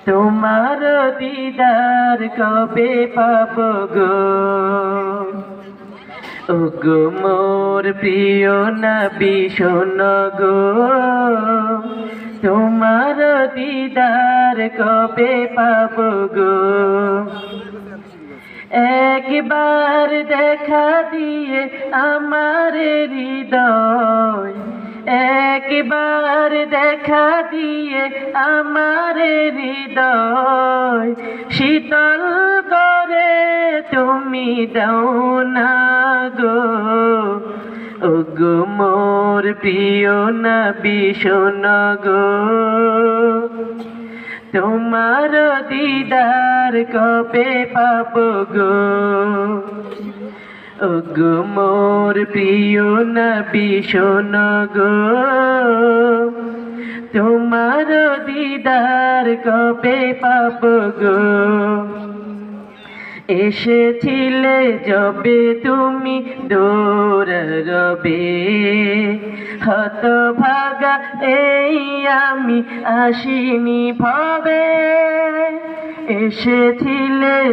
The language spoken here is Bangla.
তোমার দিদার কবে পাব গো, ওগো মোর প্রিয় নবী শোনো গো, তোমার দিদার কবে পাব গো। একবার দেখা দিয়ে আমার হৃদয়, একবার দেখা দিয়ে আমার হৃদয় শীতল করে তুমি দাও না গো, ওগো মোর প্রিয় নবী শোনো গো, তোমার দিদার কবে পাব গো, ওগো মোর প্রিয় নবী শোনো গো, তোমার দিদার কবে পাব গো। এসেছিলে যবে তুমি দূর রবে, হতভাগা এই আমি আসিনি ভবে। এসেছিলে